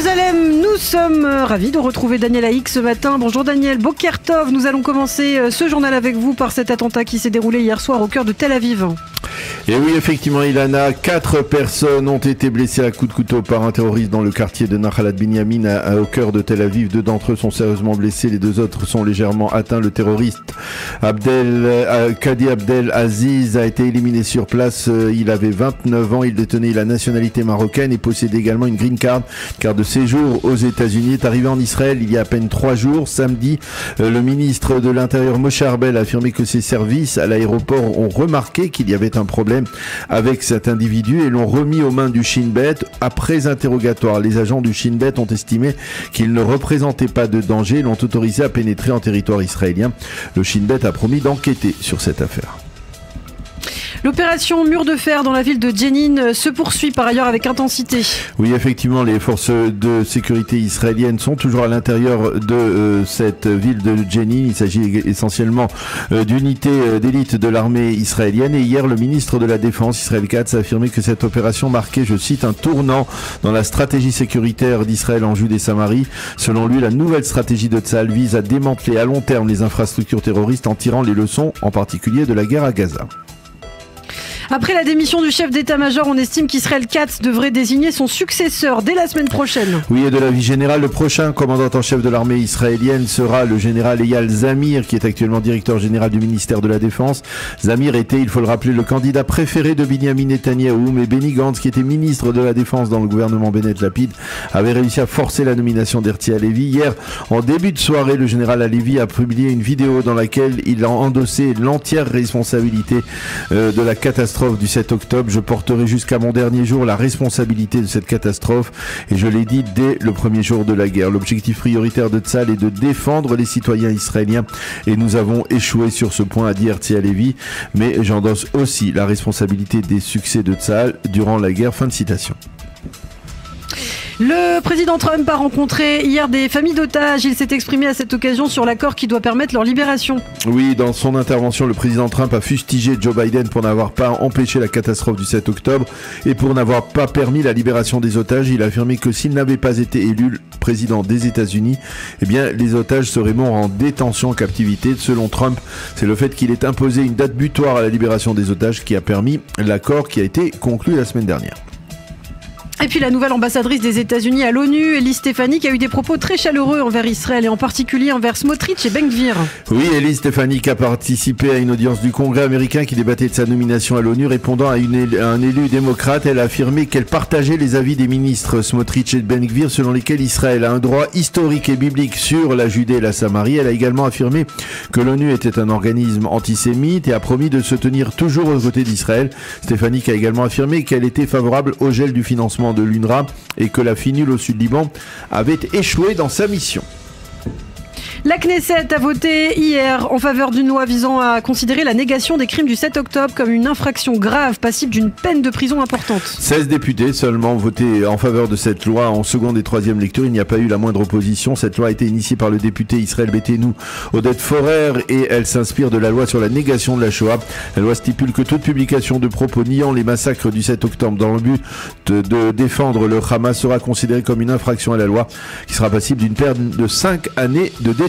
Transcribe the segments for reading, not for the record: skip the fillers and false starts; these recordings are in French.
Jérusalem, nous sommes ravis de retrouver Daniel Haïk ce matin. Bonjour Daniel, Boker Tov. Nous allons commencer ce journal avec vous par cet attentat qui s'est déroulé hier soir au cœur de Tel Aviv. Et oui, effectivement, Ilana, 4 personnes ont été blessées à coups de couteau par un terroriste dans le quartier de Nahalat Binyamin au cœur de Tel Aviv. 2 d'entre eux sont sérieusement blessés, les 2 autres sont légèrement atteints. Le terroriste Kadi Abdel Aziz a été éliminé sur place. Il avait 29 ans, il détenait la nationalité marocaine et possédait également une green card, carte de séjour aux États-Unis. Est arrivé en Israël il y a à peine 3 jours. Samedi, le ministre de l'Intérieur Moshe Arbel a affirmé que ses services à l'aéroport ont remarqué qu'il y avait un problème avec cet individu et l'ont remis aux mains du Shin Bet. Après interrogatoire, les agents du Shin Bet ont estimé qu'il ne représentait pas de danger et l'ont autorisé à pénétrer en territoire israélien. Le Shin Bet a promis d'enquêter sur cette affaire. L'opération Mur de Fer dans la ville de Jenin se poursuit par ailleurs avec intensité. Oui, effectivement, les forces de sécurité israéliennes sont toujours à l'intérieur de cette ville de Jenin. Il s'agit essentiellement d'unités d'élite de l'armée israélienne. Et hier, le ministre de la Défense, Israël Katz, a affirmé que cette opération marquait, je cite, un tournant dans la stratégie sécuritaire d'Israël en Judée-Samarie. Selon lui, la nouvelle stratégie de Tzahal vise à démanteler à long terme les infrastructures terroristes en tirant les leçons, en particulier de la guerre à Gaza. Après la démission du chef d'état-major, on estime qu'Israël Katz devrait désigner son successeur dès la semaine prochaine. Oui, et de l'avis général, le prochain commandant en chef de l'armée israélienne sera le général Eyal Zamir, qui est actuellement directeur général du ministère de la Défense. Zamir était, il faut le rappeler, le candidat préféré de Binyamin Netanyahou, mais Benny Gantz, qui était ministre de la Défense dans le gouvernement Bennett-Lapid, avait réussi à forcer la nomination d'Herzi Halevi. Hier, en début de soirée, le général Halevi a publié une vidéo dans laquelle il a endossé l'entière responsabilité de la catastrophe du 7 octobre. Je porterai jusqu'à mon dernier jour la responsabilité de cette catastrophe et je l'ai dit dès le premier jour de la guerre. L'objectif prioritaire de Tzahal est de défendre les citoyens israéliens et nous avons échoué sur ce point, a dit Herzi Halevi, mais j'endosse aussi la responsabilité des succès de Tzahal durant la guerre. Fin de citation. Le président Trump a rencontré hier des familles d'otages. Il s'est exprimé à cette occasion sur l'accord qui doit permettre leur libération. Oui, dans son intervention, le président Trump a fustigé Joe Biden pour n'avoir pas empêché la catastrophe du 7 octobre et pour n'avoir pas permis la libération des otages. Il a affirmé que s'il n'avait pas été élu président des États-Unis, eh bien, les otages seraient morts en détention en captivité. Selon Trump, c'est le fait qu'il ait imposé une date butoir à la libération des otages qui a permis l'accord qui a été conclu la semaine dernière. Et puis la nouvelle ambassadrice des États-Unis à l'ONU, Elise Stefanik, a eu des propos très chaleureux envers Israël et en particulier envers Smotrich et Ben Gvir. Oui, Elise Stefanik a participé à une audience du Congrès américain qui débattait de sa nomination à l'ONU. Répondant à un élu démocrate, elle a affirmé qu'elle partageait les avis des ministres Smotrich et Ben Gvir selon lesquels Israël a un droit historique et biblique sur la Judée et la Samarie. Elle a également affirmé que l'ONU était un organisme antisémite et a promis de se tenir toujours aux côtés d'Israël. Stefanik a également affirmé qu'elle était favorable au gel du financement de l'UNRWA et que la FINUL au Sud-Liban avait échoué dans sa mission. La Knesset a voté hier en faveur d'une loi visant à considérer la négation des crimes du 7 octobre comme une infraction grave passible d'une peine de prison importante. 16 députés seulement voté en faveur de cette loi en seconde et troisième lecture. Il n'y a pas eu la moindre opposition. Cette loi a été initiée par le député Israël Beitenou Oded Forer et elle s'inspire de la loi sur la négation de la Shoah. La loi stipule que toute publication de propos niant les massacres du 7 octobre dans le but de défendre le Hamas sera considérée comme une infraction à la loi qui sera passible d'une peine de 5 années de détention.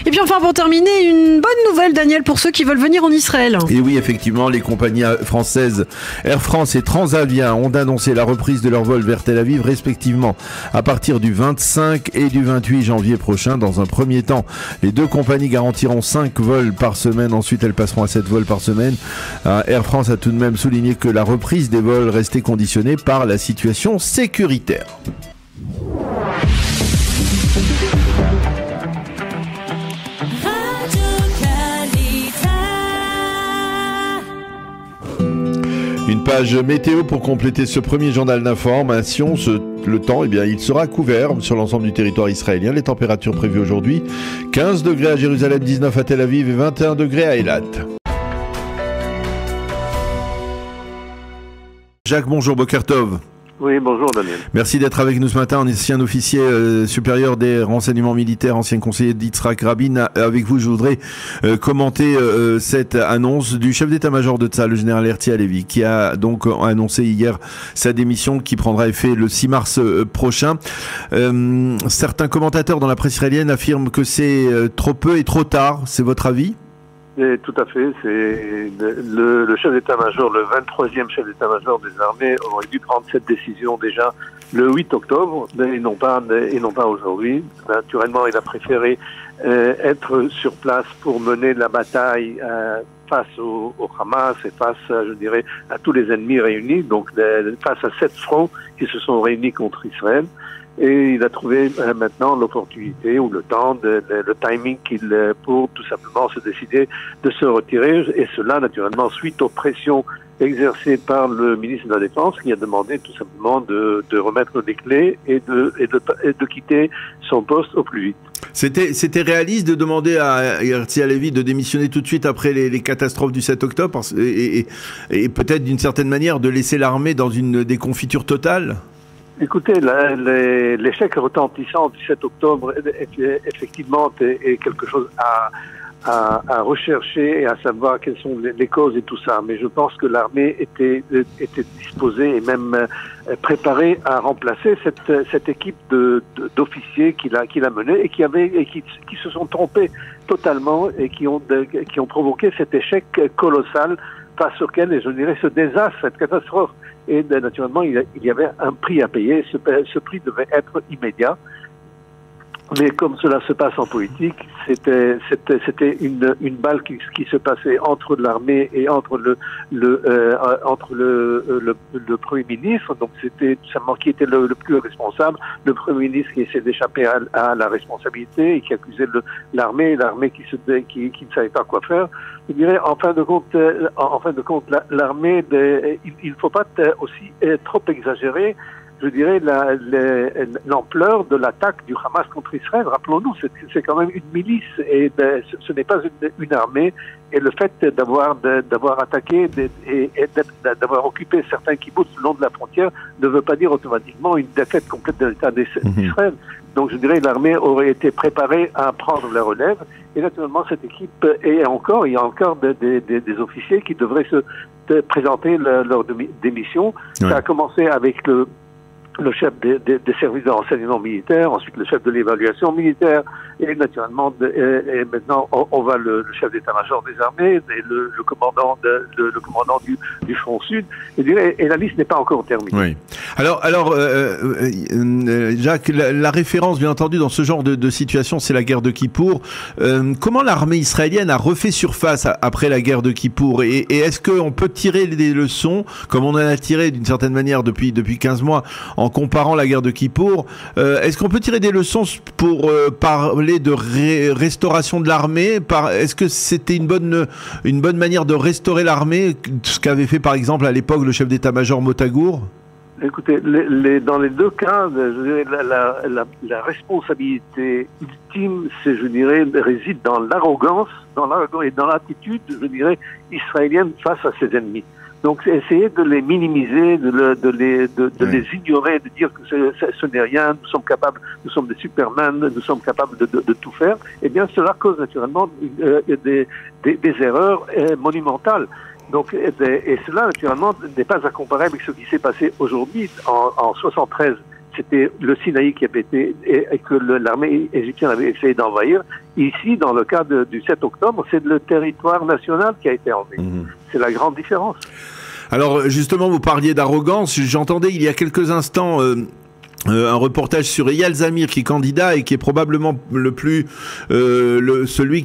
Et puis enfin pour terminer, une bonne nouvelle Daniel pour ceux qui veulent venir en Israël. Et oui, effectivement, les compagnies françaises Air France et Transavia ont annoncé la reprise de leurs vols vers Tel Aviv respectivement à partir du 25 et du 28 janvier prochain. Dans un premier temps, les 2 compagnies garantiront 5 vols par semaine, ensuite elles passeront à 7 vols par semaine. Air France a tout de même souligné que la reprise des vols restait conditionnée par la situation sécuritaire. Une page météo pour compléter ce premier journal d'information. Le temps, eh bien, il sera couvert sur l'ensemble du territoire israélien. Les températures prévues aujourd'hui, 15 degrés à Jérusalem, 19 à Tel Aviv et 21 degrés à Eilat. Jacques, bonjour, Boker Tov. Oui, bonjour Daniel. Merci d'être avec nous ce matin. Ancien officier supérieur des renseignements militaires, ancien conseiller d'Yitzhak Rabin. Avec vous, je voudrais commenter cette annonce du chef d'état-major de Tsahal, le général Herzi Halevi, qui a donc annoncé hier sa démission qui prendra effet le 6 mars prochain. Certains commentateurs dans la presse israélienne affirment que c'est trop peu et trop tard. C'est votre avis ? Et tout à fait, c'est le chef d'état-major, le 23e chef d'état-major des armées aurait dû prendre cette décision déjà le 8 octobre et non pas aujourd'hui. Naturellement, il a préféré être sur place pour mener la bataille face au Hamas et face, je dirais, à tous les ennemis réunis, donc face à 7 fronts qui se sont réunis contre Israël. Et il a trouvé maintenant l'opportunité ou le temps, le timing pour tout simplement se décider de se retirer. Et cela, naturellement, suite aux pressions exercées par le ministre de la Défense, qui a demandé tout simplement de remettre les clés et de quitter son poste au plus vite. C'était réaliste de demander à Herzi Halevi de démissionner tout de suite après les catastrophes du 7 octobre et peut-être d'une certaine manière de laisser l'armée dans une déconfiture totale? Écoutez, l'échec retentissant du 7 octobre effectivement est quelque chose à rechercher et à savoir quelles sont les causes et tout ça. Mais je pense que l'armée était disposée et même préparée à remplacer cette équipe d'officiers qu'il a menée et qui se sont trompés totalement et qui ont provoqué cet échec colossal face auquel, et je dirais, ce désastre, cette catastrophe. Et naturellement, il y avait un prix à payer. Ce prix devait être immédiat. Mais comme cela se passe en politique, c'était une balle qui se passait entre l'armée et entre le Premier ministre. Donc c'était tout simplement qui était le plus responsable, le Premier ministre qui essayait d'échapper à la responsabilité et qui accusait l'armée qui ne savait pas quoi faire. Je dirais en fin de compte l'armée il ne faut pas aussi trop exagérer. Je dirais l'ampleur de l'attaque du Hamas contre Israël. Rappelons-nous, c'est quand même une milice et ce n'est pas une armée. Et le fait d'avoir attaqué et d'avoir occupé certains kibbutz le long de la frontière ne veut pas dire automatiquement une défaite complète de l'État d'Israël. Donc je dirais l'armée aurait été préparée à prendre la relève. Et naturellement, cette équipe il y a encore des officiers qui devraient se présenter leur démission. Ouais. Ça a commencé avec le chef des services de renseignement militaire, ensuite le chef de l'évaluation militaire, et naturellement, et maintenant on va le chef d'état-major des armées, et le commandant du front sud, et la liste n'est pas encore terminée. Oui. Alors Jacques, la référence, bien entendu, dans ce genre de situation, c'est la guerre de Kippour. Comment l'armée israélienne a refait surface après la guerre de Kippour, et est-ce qu'on peut tirer des leçons, comme on en a tiré d'une certaine manière depuis 15 mois, en comparant la guerre de Kippour, est-ce qu'on peut tirer des leçons pour parler de restauration de l'armée? Est-ce que c'était une bonne manière de restaurer l'armée, ce qu'avait fait par exemple à l'époque le chef d'état-major Motagour? Écoutez, dans les deux cas, je dirais, la responsabilité ultime, je dirais, réside dans l'arrogance et dans l'attitude, je dirais, israélienne face à ses ennemis. Donc, essayer de les minimiser, de les ignorer, de dire que ce n'est rien, nous sommes des supermen, nous sommes capables de tout faire, eh bien, cela cause naturellement des erreurs monumentales. Donc, et cela, naturellement, n'est pas à comparer avec ce qui s'est passé aujourd'hui. En 73, c'était le Sinaï qui a pété et que l'armée égyptienne avait essayé d'envahir. Ici, dans le cas du 7 octobre, c'est le territoire national qui a été envahi. C'est la grande différence. Alors, justement, vous parliez d'arrogance. J'entendais il y a quelques instants un reportage sur Eyal Zamir, qui est candidat et qui est probablement celui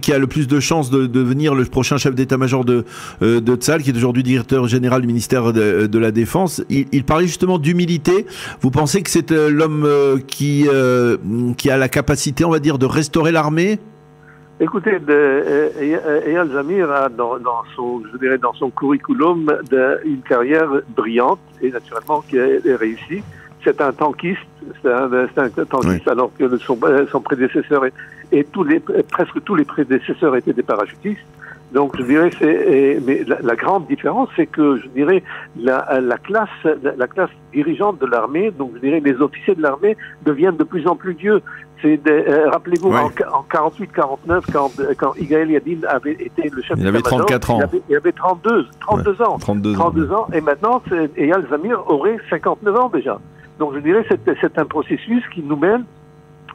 qui a le plus de chances de devenir le prochain chef d'état-major de Tsahal, qui est aujourd'hui directeur général du ministère de la Défense. Il parlait justement d'humilité. Vous pensez que c'est l'homme qui a la capacité, on va dire, de restaurer l'armée? Écoutez, Eyal Zamir a dans son curriculum une carrière brillante et naturellement qui est réussie. C'est un tankiste, oui. Alors que son prédécesseur et presque tous les prédécesseurs étaient des parachutistes. Donc je dirais mais la grande différence, c'est que je dirais la classe dirigeante de l'armée, donc je dirais les officiers de l'armée deviennent de plus en plus vieux. Rappelez-vous, en 48-49, quand Igaël Yadin avait été le chef il avait 34 ans. Il avait 32 ans. 32 ans. Et maintenant, Eyal Zamir aurait 59 ans déjà. Donc je dirais c'est un processus qui nous mène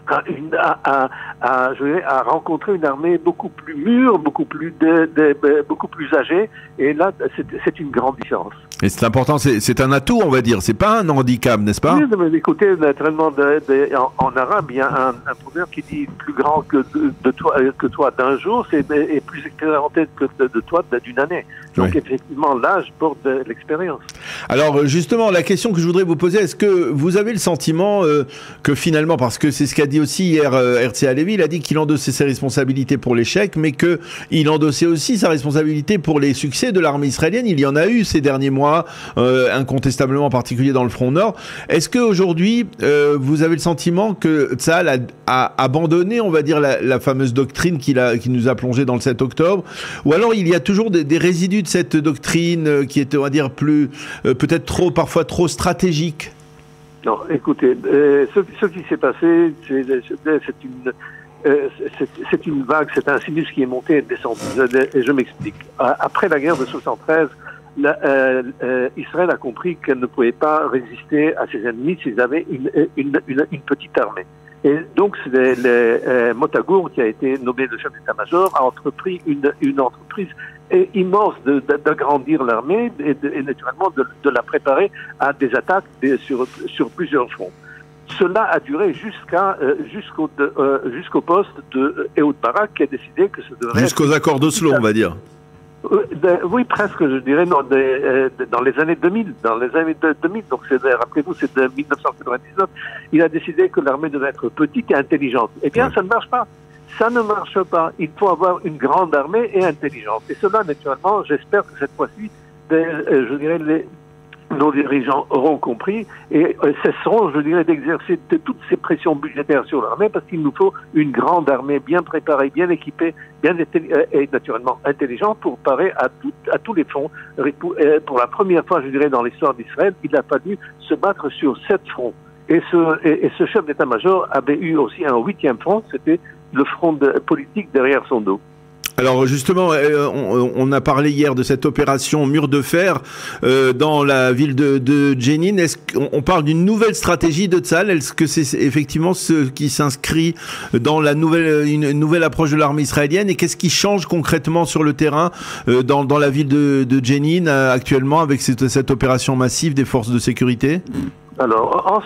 à rencontrer une armée beaucoup plus mûre, beaucoup plus âgée. Et là, c'est une grande différence. Et c'est important, c'est un atout, on va dire. C'est pas un handicap, n'est-ce pas? Oui, mais écoutez, naturellement, en arabe, il y a un proverbe qui dit plus grand que toi d'un jour, et plus expérimenté que de toi d'une année. Donc effectivement, l'âge porte de l'expérience. Alors justement, la question que je voudrais vous poser, est-ce que vous avez le sentiment que finalement, parce que c'est ce qu'a dit aussi hier Herzi Halevi, il a dit qu'il endossait ses responsabilités pour l'échec, mais qu'il endossait aussi sa responsabilité pour les succès de l'armée israélienne. Il y en a eu ces derniers mois, incontestablement, en particulier dans le front nord. Est-ce qu'aujourd'hui, vous avez le sentiment que Tsahal a abandonné, on va dire, la fameuse doctrine qui nous a plongé dans le 7 octobre, ou alors il y a toujours des résidus de cette doctrine qui était, on va dire, peut-être parfois trop stratégique? Non, écoutez, ce qui s'est passé, c'est une vague, c'est un sinus qui est monté et descendu. Et je m'explique. Après la guerre de 73, Israël a compris qu'elle ne pouvait pas résister à ses ennemis s'ils avaient une petite armée. Et donc, Motagour, qui a été nommé le chef d'état-major, a entrepris une entreprise immense d'agrandir l'armée et naturellement de la préparer à des attaques sur plusieurs fronts. Cela a duré jusqu'au poste de Ehud Barak, qui a décidé que ça devrait jusqu'aux accords d'Oslo, on va dire. Oui, presque, je dirais, dans les années 2000. Dans les années 2000, donc rappelez-vous, c'est de 1999, il a décidé que l'armée devait être petite et intelligente. Eh bien, ça ne marche pas. Ça ne marche pas. Il faut avoir une grande armée et intelligente. Et cela, naturellement, j'espère que cette fois-ci, je dirais, nos dirigeants auront compris et cesseront, je dirais, d'exercer toutes ces pressions budgétaires sur l'armée, parce qu'il nous faut une grande armée bien préparée, bien équipée, et naturellement intelligente pour parer à tous les fronts. Pour la première fois, je dirais, dans l'histoire d'Israël, il a fallu se battre sur 7 fronts. Et ce chef d'état-major avait eu aussi un 8e front, c'était le front politique derrière son dos. Alors justement, on a parlé hier de cette opération Mur de Fer dans la ville de Jenin. Est-ce qu'on parle d'une nouvelle stratégie de Tsahal? Est-ce que c'est effectivement ce qui s'inscrit dans une nouvelle approche de l'armée israélienne? Et qu'est-ce qui change concrètement sur le terrain dans la ville de Jenin actuellement avec cette opération massive des forces de sécurité? Alors, on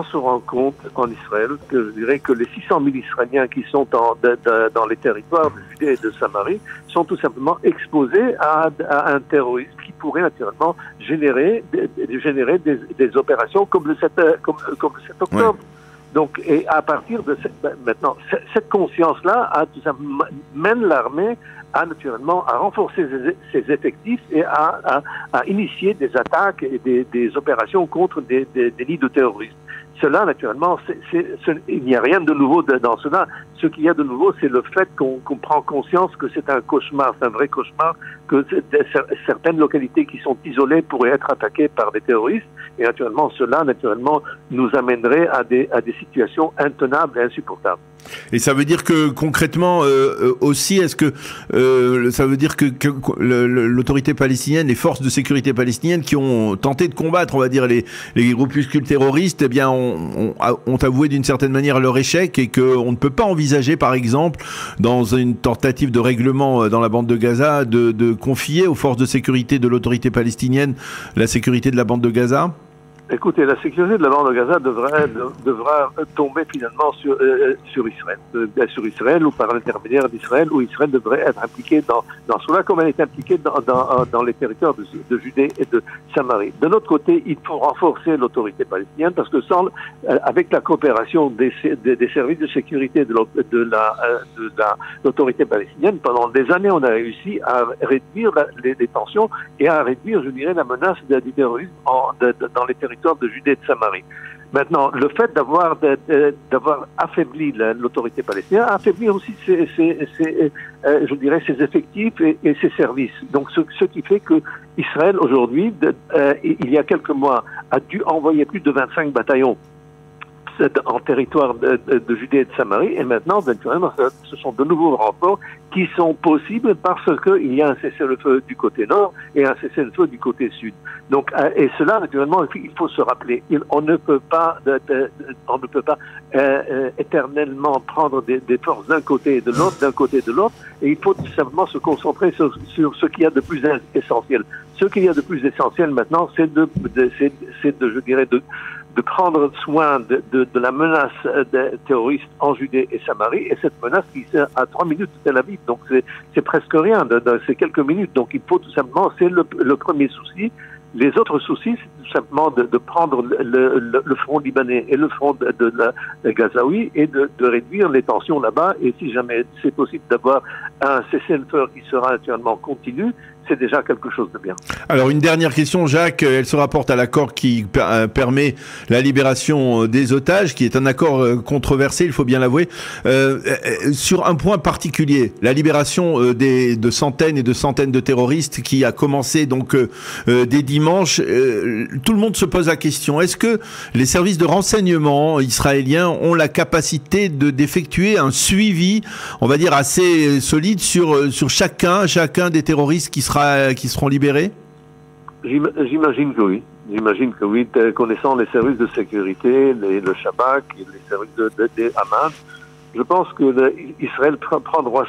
se rend compte en Israël que je dirais que les 600 000 Israéliens qui sont dans les territoires de Judée et de Samarie sont tout simplement exposés à un terrorisme qui pourrait naturellement générer des opérations comme le 7 octobre. Ouais. Donc, et à partir de maintenant, cette conscience-là mène l'armée à naturellement à renforcer ses effectifs et à initier des attaques et des opérations contre des nids de terroristes. Cela, naturellement, il n'y a rien de nouveau dans cela. Ce qu'il y a de nouveau, c'est le fait qu'on prend conscience que c'est un cauchemar, c'est un vrai cauchemar, que certaines localités qui sont isolées pourraient être attaquées par des terroristes. Et naturellement, cela, nous amènerait à des situations intenables et insupportables. Et ça veut dire que concrètement aussi, est-ce que ça veut dire que l'autorité palestinienne, les forces de sécurité palestiniennes qui ont tenté de combattre, on va dire, les groupuscules terroristes, eh bien, ont avoué d'une certaine manière leur échec et qu'on ne peut pas envisager, par exemple, dans une tentative de règlement dans la bande de Gaza, de confier aux forces de sécurité de l'autorité palestinienne la sécurité de la bande de Gaza? Écoutez, la sécurité de la bande de Gaza devra tomber finalement sur Israël ou par l'intermédiaire d'Israël, où Israël devrait être impliqué dans cela, comme elle est impliquée dans les territoires de Judée et de Samarie. De l'autre côté, il faut renforcer l'autorité palestinienne, parce que avec la coopération des services de sécurité de l'autorité palestinienne, pendant des années, on a réussi à réduire les tensions et à réduire, je dirais, la menace du terrorisme dans les territoires territoire de Judée et de Samarie. Maintenant, le fait d'avoir affaibli l'autorité palestinienne, affaibli aussi je dirais, ses effectifs et ses services. Donc, ce qui fait que Israël aujourd'hui, il y a quelques mois, a dû envoyer plus de 25 bataillons en territoire de Judée et de Samarie, et maintenant, naturellement, ce sont de nouveaux renforts qui sont possibles parce qu'il y a un cessez-le-feu du côté nord et un cessez-le-feu du côté sud. Donc, et cela, naturellement, il faut se rappeler, on ne peut pas éternellement prendre des forces d'un côté et de l'autre, et il faut tout simplement se concentrer sur ce qu'il y a de plus essentiel. Ce qu'il y a de plus essentiel maintenant, c'est je dirais, de prendre soin de la menace terroriste en Judée et Samarie, et cette menace qui est à 3 minutes de Tel Aviv, donc c'est presque rien, c'est quelques minutes, donc il faut tout simplement, c'est le premier souci. Les autres soucis, c'est tout simplement de prendre le front libanais et le front de Gazaoui et de réduire les tensions là-bas, et si jamais c'est possible d'avoir un cessez-le-feu qui sera naturellement continu, c'est déjà quelque chose de bien. Alors une dernière question, Jacques, elle se rapporte à l'accord qui permet la libération des otages, qui est un accord controversé, il faut bien l'avouer. Sur un point particulier, la libération de centaines et de centaines de terroristes qui a commencé donc dès dimanche, tout le monde se pose la question, est-ce que les services de renseignement israéliens ont la capacité d'effectuer un suivi, on va dire assez solide sur chacun des terroristes qui seront libérés? J'imagine que oui. J'imagine que oui, connaissant les services de sécurité, le Shabak, et les services de Hamas, je pense que Israël prendra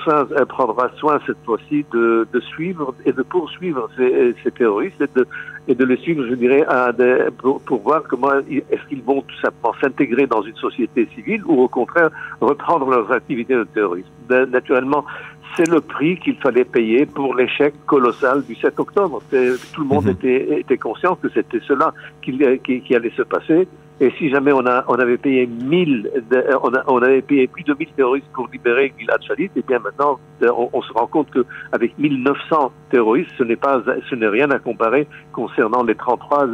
soin cette fois-ci de suivre et de poursuivre ces terroristes et de les suivre, je dirais, pour voir comment est-ce qu'ils vont tout simplement s'intégrer dans une société civile ou au contraire reprendre leurs activités de terrorisme. Naturellement, c'est le prix qu'il fallait payer pour l'échec colossal du 7 octobre. Tout le monde était conscient que c'était cela qui allait se passer. Et si jamais on avait payé on avait payé plus de 1000 terroristes pour libérer Gilad Shalit, et bien maintenant on se rend compte que avec 1900 terroristes, ce n'est rien à comparer concernant les 33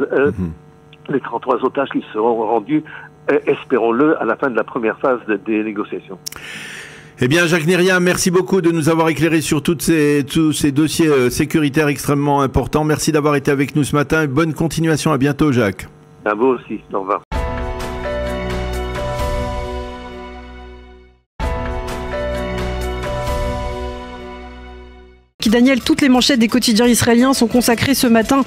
otages qui seront rendus, espérons-le, à la fin de la première phase des négociations. Eh bien, Jacques Nérien, merci beaucoup de nous avoir éclairé sur tous ces dossiers sécuritaires extrêmement importants. Merci d'avoir été avec nous ce matin et bonne continuation. À bientôt, Jacques. À vous aussi. Au revoir. Daniel, toutes les manchettes des quotidiens israéliens sont consacrées ce matin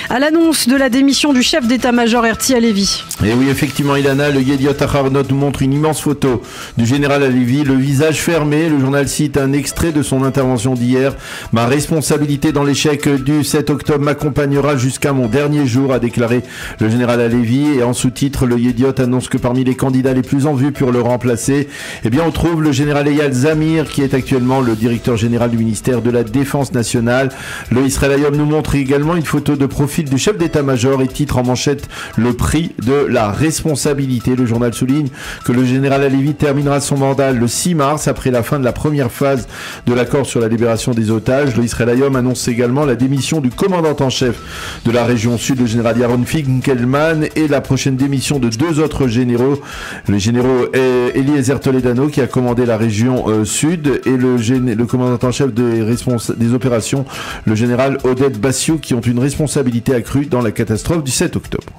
à l'annonce de la démission du chef d'état-major Herzi Halevi. Et oui, effectivement, Ilana, le Yediot Aharonot nous montre une immense photo du général Halevi, le visage fermé. Le journal cite un extrait de son intervention d'hier. « Ma responsabilité dans l'échec du 7 octobre m'accompagnera jusqu'à mon dernier jour », a déclaré le général Halevi. Et en sous-titre, le Yediot annonce que parmi les candidats les plus en vue pour le remplacer, eh bien, on trouve le général Eyal Zamir, qui est actuellement le directeur général du ministère de la Défense nationale. Le Israël Hayom nous montre également une photo de profil du chef d'état-major et titre en manchette le prix de la responsabilité. Le journal souligne que le général Halevi terminera son mandat le 6 mars après la fin de la première phase de l'accord sur la libération des otages. Le Israël Hayom annonce également la démission du commandant en chef de la région sud, le général Yaron Finkelman, et la prochaine démission de 2 autres généraux, les généraux Eliezer Toledano qui a commandé la région sud et le commandant en chef des opérations, le général Oded Bassiou, qui ont une responsabilité accrue dans la catastrophe du 7 octobre.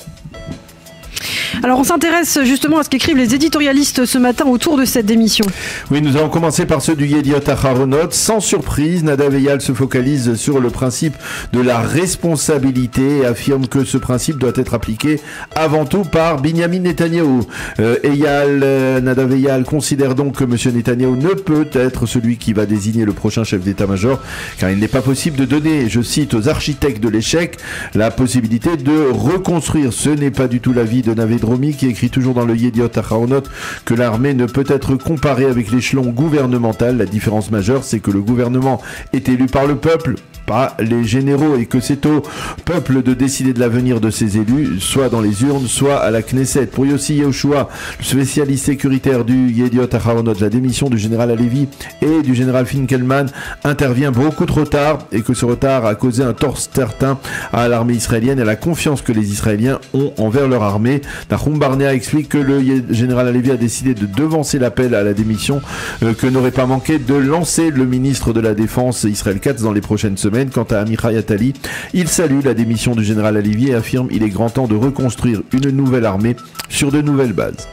Alors on s'intéresse justement à ce qu'écrivent les éditorialistes ce matin autour de cette démission. Oui, nous allons commencer par ceux du Yediot Aharonot. Sans surprise, Nadav Eyal se focalise sur le principe de la responsabilité et affirme que ce principe doit être appliqué avant tout par Binyamin Netanyahou. Nadav Eyal considère donc que M. Netanyahou ne peut être celui qui va désigner le prochain chef d'état-major, car il n'est pas possible de donner, je cite, aux architectes de l'échec la possibilité de reconstruire. Ce n'est pas du tout l'avis de Navedro Dromi, qui écrit toujours dans le Yediot Aharonot que l'armée ne peut être comparée avec l'échelon gouvernemental. La différence majeure, c'est que le gouvernement est élu par le peuple, pas les généraux, et que c'est au peuple de décider de l'avenir de ses élus, soit dans les urnes, soit à la Knesset. Pour Yossi Yehoshua, le spécialiste sécuritaire du Yediot Aharonot, la démission du général Halevi et du général Finkelman intervient beaucoup trop tard, et que ce retard a causé un tort certain à l'armée israélienne et à la confiance que les Israéliens ont envers leur armée. Nahum Barnea explique que le général Halevi a décidé de devancer l'appel à la démission que n'aurait pas manqué de lancer le ministre de la Défense Israël Katz dans les prochaines semaines. Quant à Amichai Attali, il salue la démission du général Halevi et affirme qu'il est grand temps de reconstruire une nouvelle armée sur de nouvelles bases.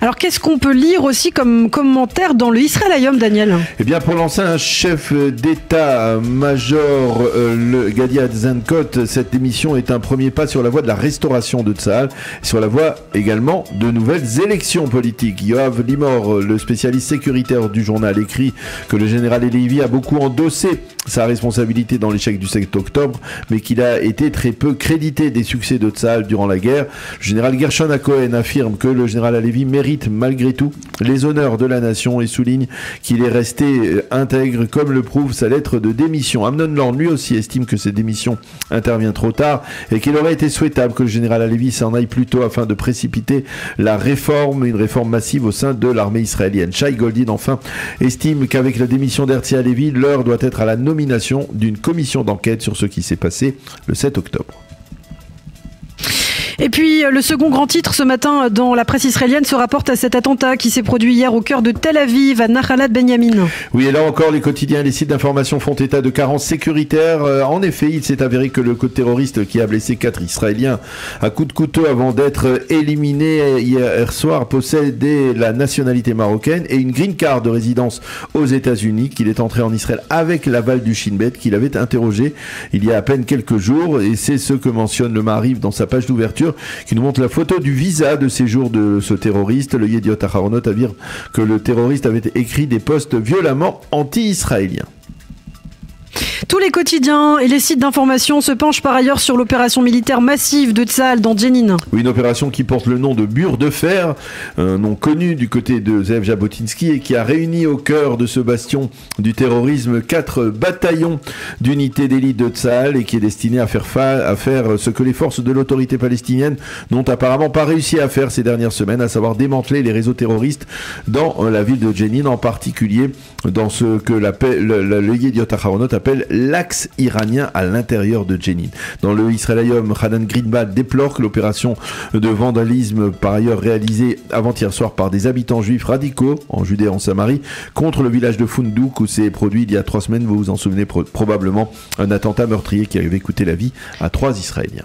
Alors qu'est-ce qu'on peut lire aussi comme commentaire dans le Israël Hayom, Daniel ? Eh bien, pour l'ancien chef d'état-major, le Gadi Eisenkot, cette émission est un premier pas sur la voie de la restauration de Tsahal, sur la voie également de nouvelles élections politiques. Yoav Limor, le spécialiste sécuritaire du journal, écrit que le général Halevi a beaucoup endossé sa responsabilité dans l'échec du 7 octobre, mais qu'il a été très peu crédité des succès de Tsahal durant la guerre. Le général Gershon Cohen affirme que le général Halevi mérite malgré tout les honneurs de la nation et souligne qu'il est resté intègre comme le prouve sa lettre de démission. Amnon Lord lui aussi estime que cette démission intervient trop tard et qu'il aurait été souhaitable que le général Halevi s'en aille plus tôt afin de précipiter la réforme, une réforme massive au sein de l'armée israélienne. Shai Goldin enfin estime qu'avec la démission d'Herzi Halevi, l'heure doit être à la nomination d'une commission d'enquête sur ce qui s'est passé le 7 octobre. Et puis, le second grand titre ce matin dans la presse israélienne se rapporte à cet attentat qui s'est produit hier au cœur de Tel Aviv, à Nahalat Benyamin. Oui, et là encore, les quotidiens et les sites d'information font état de carences sécuritaires. En effet, il s'est avéré que le terroriste qui a blessé 4 Israéliens à coups de couteau avant d'être éliminé hier soir possédait la nationalité marocaine et une green card de résidence aux États-Unis, qu'il est entré en Israël avec l'aval du Shin Bet, qu'il avait interrogé il y a à peine quelques jours. Et c'est ce que mentionne le Maariv dans sa page d'ouverture, qui nous montre la photo du visa de séjour de ce terroriste. Le Yediot Aharonot affirme que le terroriste avait écrit des posts violemment anti-israéliens. Tous les quotidiens et les sites d'information se penchent par ailleurs sur l'opération militaire massive de Tsahal dans Jenin. Oui, une opération qui porte le nom de Bure de Fer, un nom connu du côté de Zev Jabotinsky et qui a réuni au cœur de ce bastion du terrorisme 4 bataillons d'unités d'élite de Tsahal et qui est destiné à faire ce que les forces de l'autorité palestinienne n'ont apparemment pas réussi à faire ces dernières semaines, à savoir démanteler les réseaux terroristes dans la ville de Jenin, en particulier dans ce que le Yediot Aharonot appelle l'axe iranien à l'intérieur de Jenin. Dans le Israël Hayom, Hanan Greenblatt déplore que l'opération de vandalisme, par ailleurs réalisée avant-hier soir par des habitants juifs radicaux en Judée et en Samarie, contre le village de Fundouk où s'est produit il y a 3 semaines, vous vous en souvenez probablement, un attentat meurtrier qui avait coûté la vie à 3 Israéliens.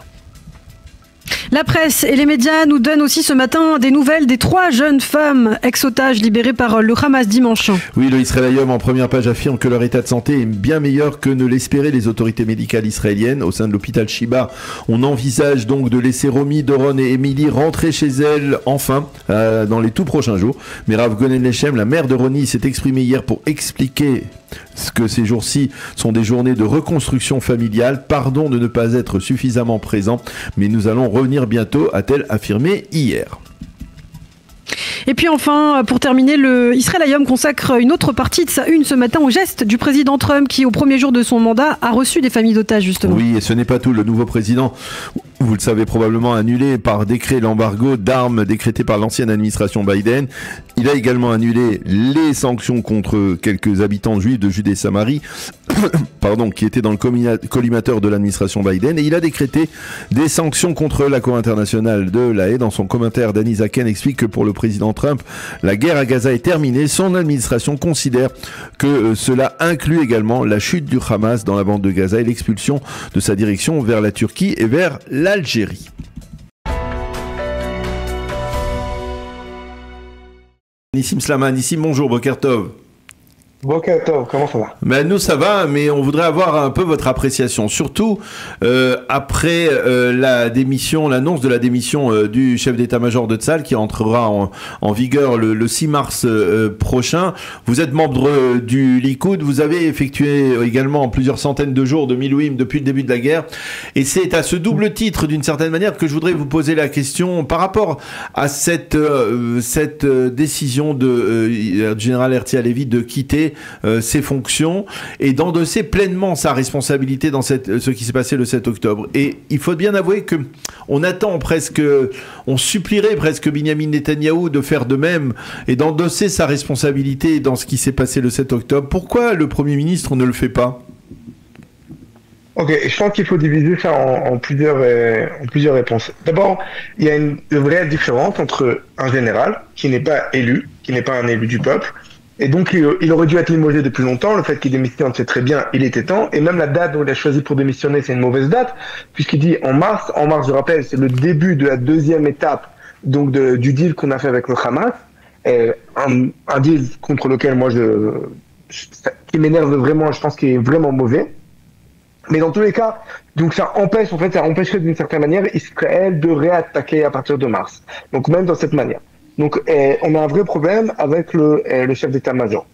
La presse et les médias nous donnent aussi ce matin des nouvelles des 3 jeunes femmes ex-otages libérées par le Hamas dimanche. Oui, le Israël Hayom en première page affirme que leur état de santé est bien meilleur que ne l'espéraient les autorités médicales israéliennes. Au sein de l'hôpital Shiba, on envisage donc de laisser Romy, Doron et Émilie rentrer chez elles enfin dans les tout prochains jours. Mais Rav Gonen Lechem, la mère de Ronnie, s'est exprimée hier pour expliquer que ces jours-ci sont des journées de reconstruction familiale. Pardon de ne pas être suffisamment présent, mais nous allons revenir bientôt, a-t-elle affirmé hier. Et puis enfin, pour terminer, le Israël Hayom consacre une autre partie de sa une ce matin au geste du président Trump qui, au premier jour de son mandat, a reçu des familles d'otages justement. Oui, et ce n'est pas tout. Le nouveau président, vous le savez probablement, a annulé par décret l'embargo d'armes décrété par l'ancienne administration Biden. Il a également annulé les sanctions contre quelques habitants juifs de Judée-Samarie, qui étaient dans le collimateur de l'administration Biden. Et il a décrété des sanctions contre la Cour internationale de La Haye. Dans son commentaire, Danny Zaken explique que pour le président Trump, la guerre à Gaza est terminée. Son administration considère que cela inclut également la chute du Hamas dans la bande de Gaza et l'expulsion de sa direction vers la Turquie et vers l'Algérie. Nissim Slama, Nissim, bonjour, Boker Tov. Boker Tov, comment ça va? Ben nous ça va, mais on voudrait avoir un peu votre appréciation, surtout après l'annonce de la démission du chef d'état-major de Tzahal qui entrera en vigueur le 6 mars prochain. Vous êtes membre du Likoud, vous avez effectué également plusieurs centaines de jours de Milouim depuis le début de la guerre, et c'est à ce double titre d'une certaine manière que je voudrais vous poser la question par rapport à cette décision du général Herzi Halevi de quitter ses fonctions et d'endosser pleinement sa responsabilité dans ce qui s'est passé le 7 octobre. Et il faut bien avouer que on supplierait presque Binyamin Netanyahou de faire de même et d'endosser sa responsabilité dans ce qui s'est passé le 7 octobre. Pourquoi le Premier ministre ne le fait pas? Ok, je pense qu'il faut diviser ça en plusieurs réponses. D'abord, il y a une vraie différence entre un général qui n'est pas élu, qui n'est pas un élu du peuple, et donc il aurait dû être limogé depuis longtemps. Le fait qu'il démissionne, c'est très bien, il était temps, et même la date dont il a choisi pour démissionner, c'est une mauvaise date, puisqu'il dit en mars, je rappelle, c'est le début de la deuxième étape donc du deal qu'on a fait avec le Hamas, un deal contre lequel moi qui m'énerve vraiment, je pense qu'il est vraiment mauvais. Mais dans tous les cas, donc ça empêcherait d'une certaine manière Israël de réattaquer à partir de mars. Donc même dans cette manière. Donc on a un vrai problème avec le chef d'état-major.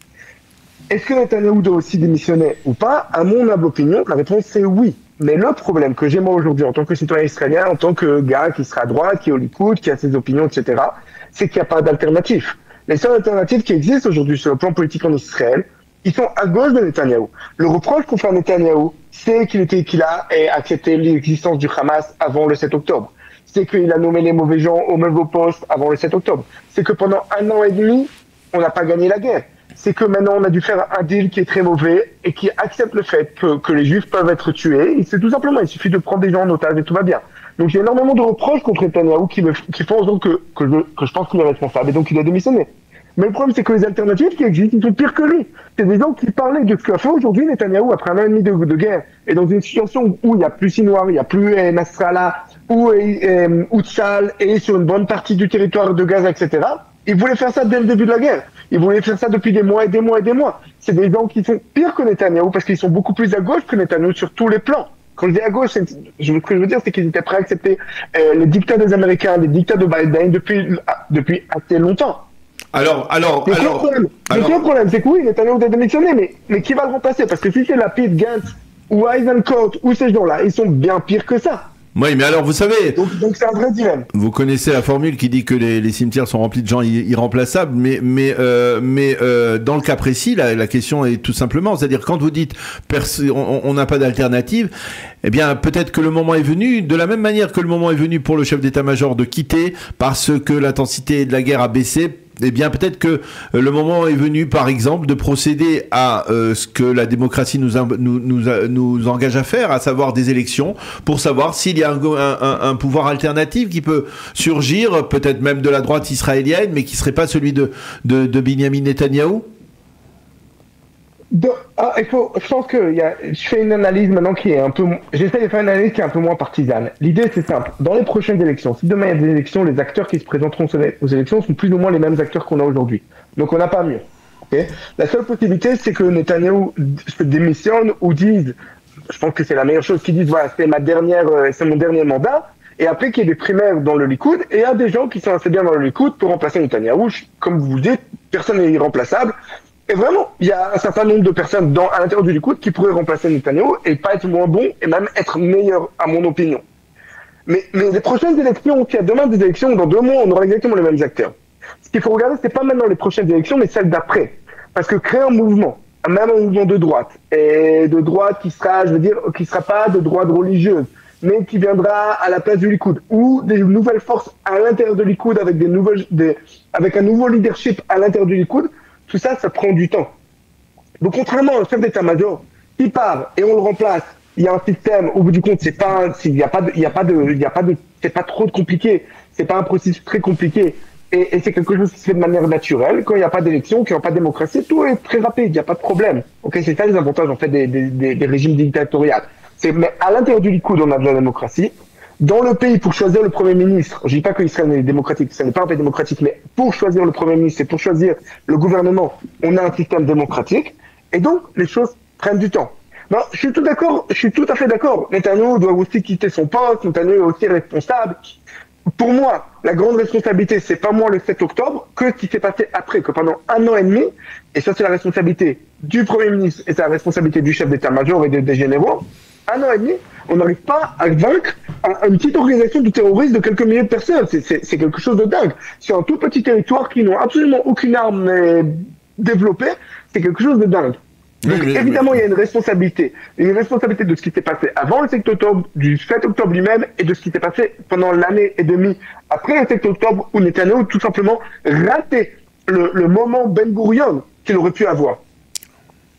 Est-ce que Netanyahou doit aussi démissionner ou pas? À mon humble opinion, la réponse c'est oui. Mais le problème que j'ai moi aujourd'hui en tant que citoyen israélien, en tant que gars qui sera à droite, qui est au Likoud, qui a ses opinions, etc., c'est qu'il n'y a pas d'alternative. Les seules alternatives qui existent aujourd'hui sur le plan politique en Israël, ils sont à gauche de Netanyahou. Le reproche qu'on fait à Netanyahou, c'est qu'il a accepté l'existence du Hamas avant le 7 octobre. C'est qu'il a nommé les mauvais gens au mauvais poste avant le 7 octobre. C'est que pendant 1 an et demi, on n'a pas gagné la guerre. C'est que maintenant, on a dû faire un deal qui est très mauvais et qui accepte le fait que les Juifs peuvent être tués. C'est tout simplement, il suffit de prendre des gens en otage et tout va bien. Donc il y a énormément de reproches contre Netanyahou qui font en sorte que je pense qu'il est responsable et donc il a démissionné. Mais le problème, c'est que les alternatives qui existent, ils sont pires que lui. C'est des gens qui parlaient de ce qu'a fait aujourd'hui Netanyahou après 1 an et demi de guerre. Et dans une situation où il n'y a plus Sinoir, il n'y a plus Nasrallah, où Tzahal est sur une bonne partie du territoire de Gaza, etc. Ils voulaient faire ça dès le début de la guerre. Ils voulaient faire ça depuis des mois et des mois et des mois. C'est des gens qui sont pires que Netanyahou parce qu'ils sont beaucoup plus à gauche que Netanyahou sur tous les plans. Quand je dis à gauche, ce que je veux dire, c'est qu'ils étaient prêts à accepter les dictats des Américains, les dictats de Biden depuis assez longtemps. Le problème, c'est que oui, Netanyahou doit démissionner, mais qui va le remplacer? Parce que si c'est Lapid, Gantz ou Eisenkot ou ces gens-là, ils sont bien pires que ça. Oui, mais alors vous savez... Donc c'est un vrai dilemme. Vous connaissez la formule qui dit que les cimetières sont remplis de gens irremplaçables, mais dans le cas précis, la question est tout simplement, c'est-à-dire quand vous dites on n'a pas d'alternative, eh bien peut-être que le moment est venu, de la même manière que le moment est venu pour le chef d'état-major de quitter parce que l'intensité de la guerre a baissé. Eh bien, peut-être que le moment est venu, par exemple, de procéder à ce que la démocratie nous engage à faire, à savoir des élections, pour savoir s'il y a un pouvoir alternatif qui peut surgir, peut-être même de la droite israélienne, mais qui serait pas celui de Binyamin Netanyahou. Je pense que je fais une analyse maintenant j'essaie de faire une analyse qui est un peu moins partisane. L'idée, c'est simple. Dans les prochaines élections, si demain il y a des élections, les acteurs qui se présenteront aux élections sont plus ou moins les mêmes acteurs qu'on a aujourd'hui. Donc on n'a pas mieux. Okay. La seule possibilité, c'est que Netanyahou se démissionne ou dise, je pense que c'est la meilleure chose, qu'ils disent, voilà, c'est mon dernier mandat. Et après qu'il y ait des primaires dans le Likoud, et il y a des gens qui sont assez bien dans le Likoud pour remplacer Netanyahou. Comme vous dites, personne n'est irremplaçable. Et vraiment, il y a un certain nombre de personnes à l'intérieur du Likoud qui pourraient remplacer Netanyahou et pas être moins bon et même être meilleur, à mon opinion. Mais les prochaines élections, s'il y a demain des élections, dans 2 mois, on aura exactement les mêmes acteurs. Ce qu'il faut regarder, c'est pas maintenant les prochaines élections, mais celles d'après. Parce que créer un mouvement, même un mouvement de droite, et de droite qui sera pas de droite religieuse, mais qui viendra à la place du Likoud, ou des nouvelles forces à l'intérieur du Likoud avec un nouveau leadership à l'intérieur du Likoud, tout ça, ça prend du temps. Donc, contrairement à un chef d'état-major, qui part et on le remplace, il y a un système, au bout du compte, c'est pas trop compliqué, c'est pas un processus très compliqué, et c'est quelque chose qui se fait de manière naturelle. Quand il n'y a pas d'élection, qu'il n'y a pas de démocratie, tout est très rapide, il n'y a pas de problème. Ok, c'est ça les avantages, en fait, des régimes dictatoriaux. Mais à l'intérieur du Likoud, on a de la démocratie. dans le pays pour choisir le Premier ministre, je dis pas que Israël est démocratique, ça n'est pas un pays démocratique, mais pour choisir le Premier ministre et pour choisir le gouvernement, on a un système démocratique, et donc les choses prennent du temps. Non, je suis tout à fait d'accord. Netanyahu doit aussi quitter son poste, Netanyahu est aussi responsable. Pour moi, la grande responsabilité, c'est pas moins le 7 octobre que ce qui s'est passé après, que pendant 1 an et demi, et ça c'est la responsabilité du Premier ministre et c'est la responsabilité du chef d'état-major et des généraux, 1 an et demi, on n'arrive pas à vaincre une petite organisation de terroristes de quelques milliers de personnes. C'est quelque chose de dingue. Sur un tout petit territoire qui n'ont absolument aucune arme développée, c'est quelque chose de dingue. Donc évidemment, il y a une responsabilité de ce qui s'est passé avant le 7 octobre, du 7 octobre lui-même, et de ce qui s'est passé pendant l'année et demie après le 7 octobre, où Netanyahu tout simplement raté le moment Ben Gurion qu'il aurait pu avoir.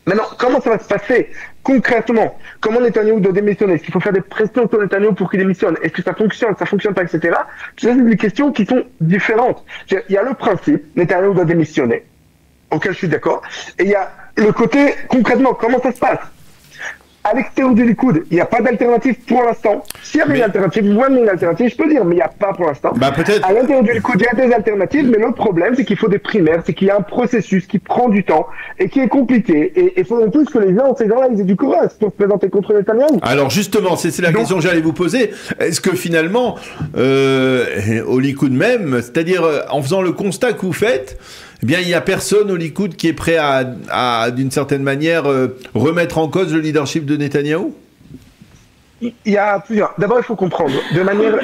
Maintenant, comment ça va se passer concrètement? Comment Netanyahu doit démissionner? Est-ce qu'il faut faire des pressions sur Netanyahu pour qu'il démissionne? Est-ce que ça fonctionne pas, etc. Tout ça, c'est des questions qui sont différentes. Il y a le principe, Netanyahu doit démissionner, auquel je suis d'accord, et il y a le côté, concrètement, comment ça se passe? À l'extérieur du Likoud, il n'y a pas d'alternative pour l'instant. S'il y avait une alternative, je peux dire, mais il n'y a pas pour l'instant. Bah, peut-être. À l'intérieur du Likoud, il y a des alternatives, mais le problème, c'est qu'il faut des primaires, c'est qu'il y a un processus qui prend du temps et qui est compliqué. Et il faut en plus que ces gens-là, ils aient du courage pour se présenter contre Netanyahu. Alors justement, c'est la question que j'allais vous poser. Est-ce que finalement, au Likoud même, c'est-à-dire en faisant le constat que vous faites, eh bien, il n'y a personne au Likoud qui est prêt à d'une certaine manière, remettre en cause le leadership de Netanyahou? Il y a plusieurs. D'abord, il faut comprendre, de manière,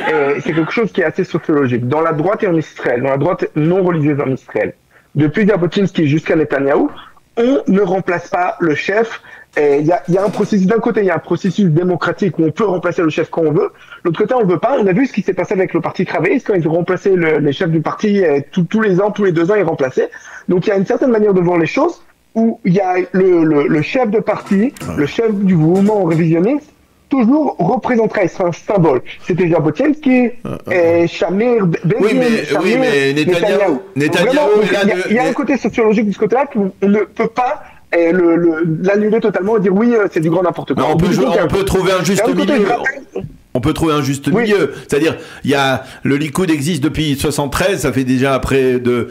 c'est quelque chose qui est assez sociologique. Dans la droite et en Israël, dans la droite non religieuse en Israël, depuis Jabotinsky jusqu'à Netanyahou, on ne remplace pas le chef. Il y a un processus, d'un côté, il y a un processus démocratique où on peut remplacer le chef quand on veut. De l'autre côté, on ne veut pas. On a vu ce qui s'est passé avec le parti travailliste quand ils ont remplacé les chefs du parti tous les ans, tous les 2 ans, ils remplaçaient. Donc il y a une certaine manière de voir les choses où il y a le chef de parti, le chef du mouvement révisionniste, toujours représentera, il sera un symbole. C'était Jabotinsky, Shamir, Begin, oui, mais Netanyahou, il y a un côté sociologique de ce côté-là qu'on ne peut pas l'annuler totalement et dire oui, c'est du grand n'importe quoi. Non, on peut trouver un juste milieu. On peut trouver un juste milieu. C'est-à-dire, il y a, le Likoud existe depuis 73, ça fait déjà près de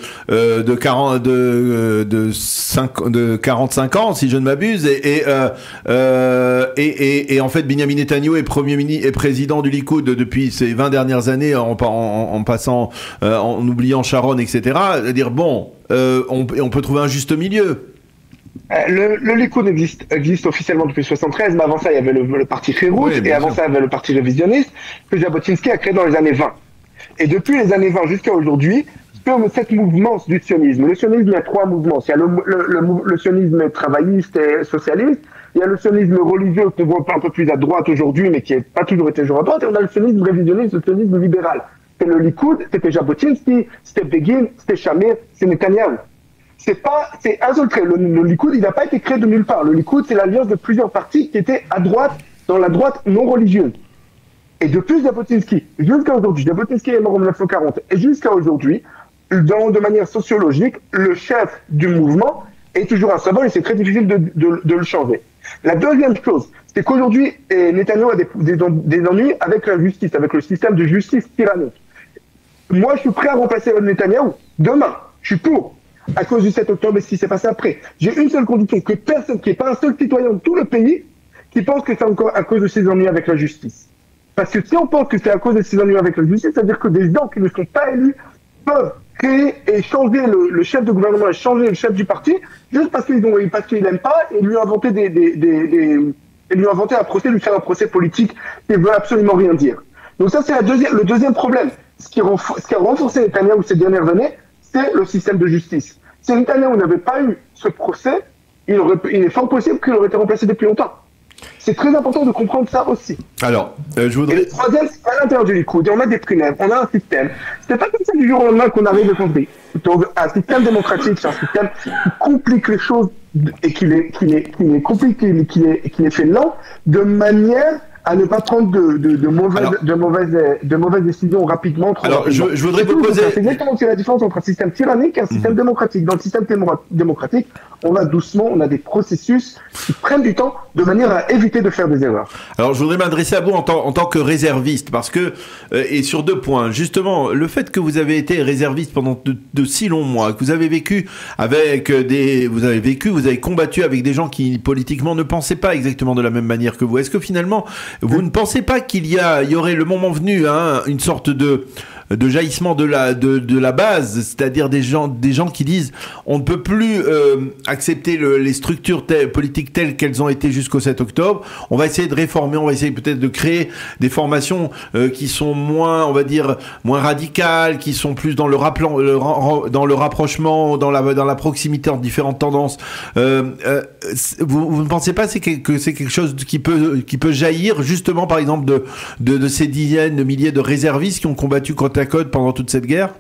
45 ans, si je ne m'abuse, et en fait, Binyamin Netanyahou est premier ministre et président du Likoud depuis ces 20 dernières années, en passant, en oubliant Sharon, etc. C'est-à-dire, bon, on peut trouver un juste milieu. Le Likoud existe officiellement depuis 73, mais avant ça, il y avait le parti Khérout, et avant ça, il y avait le parti révisionniste, que Jabotinsky a créé dans les années 20. Et depuis les années 20 jusqu'à aujourd'hui, cette mouvance du sionisme. Le sionisme, il y a 3 mouvements. Il y a le sionisme travailliste et socialiste, il y a le sionisme religieux qu'on voit un peu plus à droite aujourd'hui, mais qui n'a pas toujours été toujours à droite, et on a le sionisme révisionniste, le sionisme libéral. C'est le Likoud, c'était Jabotinsky, c'était Begin, c'était Shamir, c'est Netanyahou. C'est un seul trait. Le Likoud, il n'a pas été créé de nulle part. Le Likoud, c'est l'alliance de plusieurs partis qui étaient à droite, dans la droite non religieuse. Et depuis Jabotinsky, jusqu'à aujourd'hui, Jabotinsky est mort en 1940, et jusqu'à aujourd'hui, de manière sociologique, le chef du mouvement est toujours un symbole et c'est très difficile de le changer. La deuxième chose, c'est qu'aujourd'hui, Netanyahou a des ennuis avec la justice, avec le système de justice tyrannique. Moi, je suis prêt à remplacer Netanyahou. Demain, je suis pour. À cause du 7 octobre et ce qui s'est passé après. J'ai une seule condition, que personne, qu'il n'y ait pas un seul citoyen de tout le pays qui pense que c'est encore à cause de ses ennuis avec la justice. Parce que si on pense que c'est à cause de ses ennuis avec la justice, c'est-à-dire que des gens qui ne sont pas élus peuvent créer et changer le chef de gouvernement et changer le chef du parti juste parce qu'ils n'aiment pas et lui inventer lui inventer un procès, lui faire un procès politique qui ne veut absolument rien dire. Donc ça, c'est le deuxième problème. Ce qui a renforcé Netanyahou ces dernières années, c'est le système de justice. Si Netanyahou n'avait pas eu ce procès, il est fort possible qu'il aurait été remplacé depuis longtemps. C'est très important de comprendre ça aussi. Alors, je voudrais... Et le troisième, c'est à l'intérieur du Likoud, et on a des primaires, on a un système. C'est pas comme ça du jour au lendemain qu'on arrive à construire. Donc, un système démocratique, c'est un système qui complique les choses et qui les fait lent, de manière à ne pas prendre de mauvaises décisions rapidement. Alors, je voudrais vous poser... C'est exactement la différence entre un système tyrannique et un système démocratique. Dans le système démocratique, on va doucement, on a des processus qui prennent du temps de manière à éviter de faire des erreurs. Alors, je voudrais m'adresser à vous en tant que réserviste, parce que, et sur 2 points, justement, le fait que vous avez été réserviste pendant de si longs mois, que vous avez vécu avec vous avez combattu avec des gens qui, politiquement, ne pensaient pas exactement de la même manière que vous. Est-ce que finalement, vous ne pensez pas qu'il y aurait le moment venu, une sorte de jaillissement de la base, c'est-à-dire des gens qui disent on ne peut plus accepter les structures politiques telles qu'elles ont été jusqu'au 7 octobre, on va essayer de réformer, on va essayer peut-être de créer des formations qui sont moins, on va dire, moins radicales, qui sont plus dans le rapprochement, dans la proximité entre différentes tendances. Vous ne pensez pas que c'est quelque chose qui peut jaillir justement, par exemple, de ces dizaines de milliers de réservistes qui ont combattu côte à côte pendant toute cette guerre?